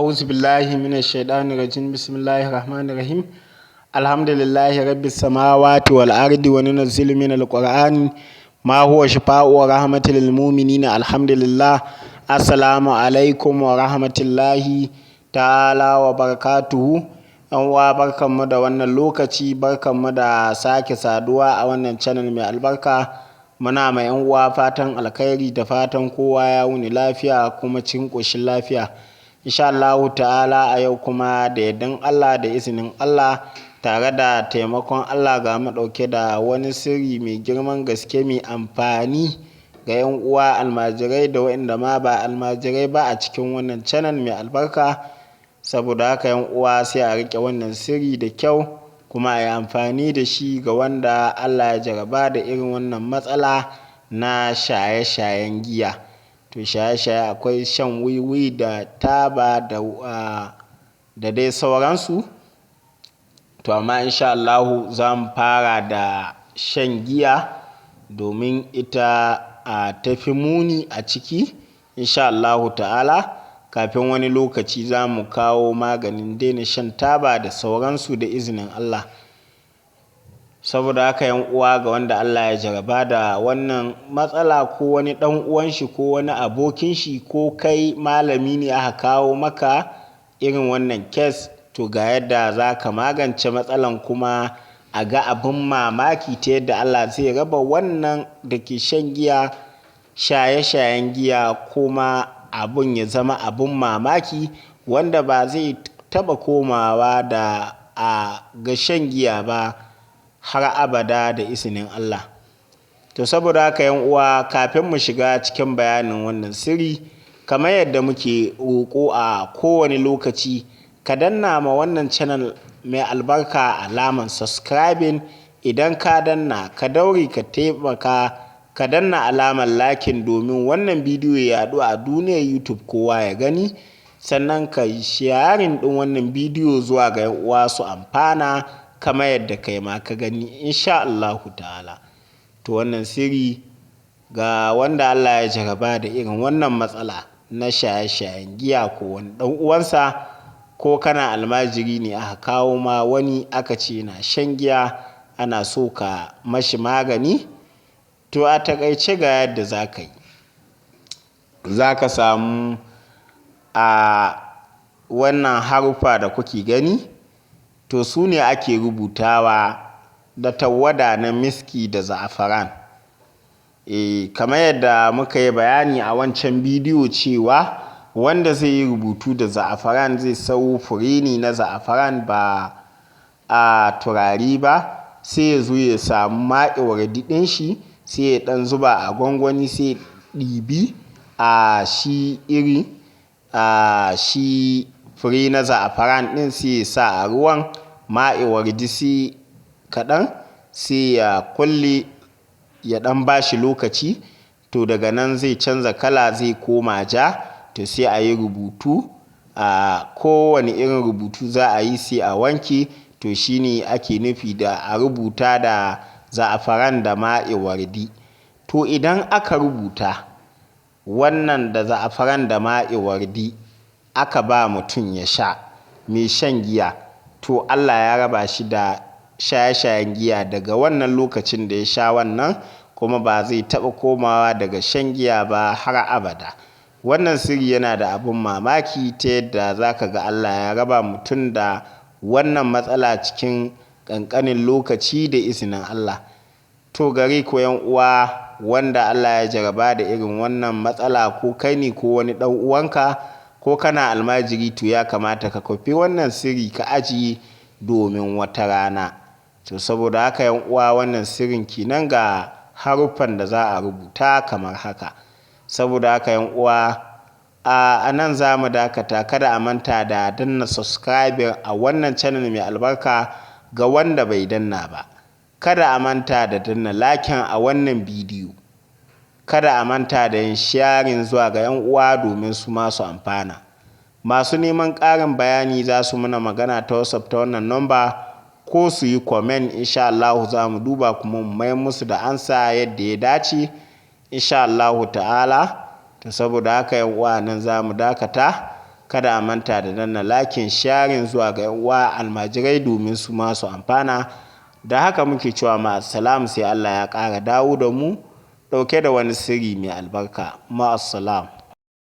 أعوذ بالله من الشيطان الرجيم بسم الله الرحمن الرحيم الحمد لله رب السماوات والأرض وننزل من القرآن ما هو شفاء ورحمة للمؤمنين الحمد لله. Assalamu alaikum wa rahmatullahi ta'ala wa barakatuhu. Yan uwa barkanmu da wannan lokaci, barkanmu da sake saduwa a wannan channel mai albarka. Muna ma yan uwa fatan alkhairi da fatan kowa ya wuni lafiya kuma cikin ƙoshin lafiya. Insha Allahu ta'ala a yau kuma da yardan Allah da izinin Allah tare da taimakon Allah ga mu ɗauke da wani sirri mai girman gaske mai amfani ga 'yan uwa almajirai da waɗanda ma ba almajirai ba a cikin wannan channel mai albarka. Saboda haka 'yan uwa sai a riƙe wannan sirri da kyau kuma a yi amfani da shi ga wanda Allah ya jaraba da irin wannan matsala na shaye-shayen giya. To shaye-shaye akwai shan wiwi da taba da dai sauransu. To amma insha Allahu za mu fara da shan giya domin ita tafi muni a ciki insha Allahu ta'ala. Kafin wani lokaci za mu kawo maganin daina shan taba da sauransu da izinin Allah. Saboda haka yan uwa ga wanda Allah ya jaraba da wannan matsala ko wani ɗan uwan shi ko wani abokin shi ko kai malami ne aka kawo maka irin wannan case, to ga yadda za ka magance matsalan kuma a ga abin mamaki ta yadda Allah zai raba wannan da ke shan giya, shaye-shayen giya, kuma abun ya zama abin mamaki wanda ba zai taɓa komawa da ga shan giya ba har abada da izinin Allah. To saboda haka yan uwa kafin mu shiga cikin bayanin wannan sirri, kamar yadda muke roƙo a kowane lokaci, ka danna ma wannan channel mai albarka alaman subscribing. Idan ka danna, ka daure ka taimaka ka danna alamar lakin domin wannan bidiyo ya yaɗu a duniyar YouTube kowa ya gani, sannan ka yi sharing ɗin wannan bidiyo zuwa ga 'yan uwa su amfana kamar yadda kai ma ka gani insha Allahu ta'ala. To wannan sirri ga wanda Allah ya jaraba da irin wannan matsala na shaye-shayen giya ko wani ɗan uwansa, ko kana almajiri ne aka kawo ma wani aka ce na shan giya ana so ka mashi magani. To a taƙaice ga yadda za ka yi, za ka samu wannan haruffa da kuke gani, to su ne ake rubutawa da tawwada na miski da za'afaran. Kamar yadda muka yi bayani a wancan bidiyo cewa wanda zai yi rubutu da za'afaran zai sau fure ne na za'afaran ba turare ba. Sai ya zo ya samu ma'iwardi ɗin shi, sai ya ɗan zuba a gwangwani, sai ya ɗibi shi fure na za'afaran ɗin, sai ya sa a ruwan ma'iwardi sai kaɗan, sai ya kulle ya ɗan ba shi lokaci. To daga nan zai canza kala, zai koma ja. To sai a yi rubutu, kowane irin rubutu za a yi sai a wanke. To shine ake nufi da a rubuta da za'afaran da ma'iwardi. To idan aka rubuta wannan da za'afaran da ma'iwardi aka ba mutum ya sha, mai shan giya, to Allah ya raba shi da shaye-shayen giya daga wannan lokacin da ya sha wannan, kuma ba zai taɓa komawa daga shan giya ba har abada. Wannan sirri yana da abin mamaki ta yadda za ka ga Allah ya raba mutum da wannan matsala cikin ƙanƙanin lokaci da izinin Allah. To gare ku yan uwa wanda Allah ya jaraba da irin wannan matsala, ko kai ne ko wani ɗan uwanka ko kana almajiri, to ya kamata ka kwafi wannan sirri ka ajiye domin wata rana. To saboda haka yan uwa wannan sirrin kenan ga haruffan da za a rubuta kamar haka. Saboda haka yan uwa a nan za mu dakata. Kada a manta da danna subscribing a wannan channel mai albarka ga wanda bai danna ba. Kada a manta da danna lakin a wannan bidiyo. Kada a manta da yin sharing zuwa ga 'yan uwa domin su masu amfana. Masu neman ƙarin bayani za su muna magana ta WhatsApp ta wannan number, ko su yi comment. Insha Allahu za mu duba kuma mu mai musu da ansa yadda ya dace insha Allahu ta'ala. To saboda haka yan uwa nan za mu dakata. kada a manta da danna lakin sharing zuwa ga 'yan uwa almajirai domin su ma su amfana. Da haka muke cewa ma'assalam, sai Allah ya ƙara dawo da mu ɗauke da wani sirri mai albarka. Ma'assalam.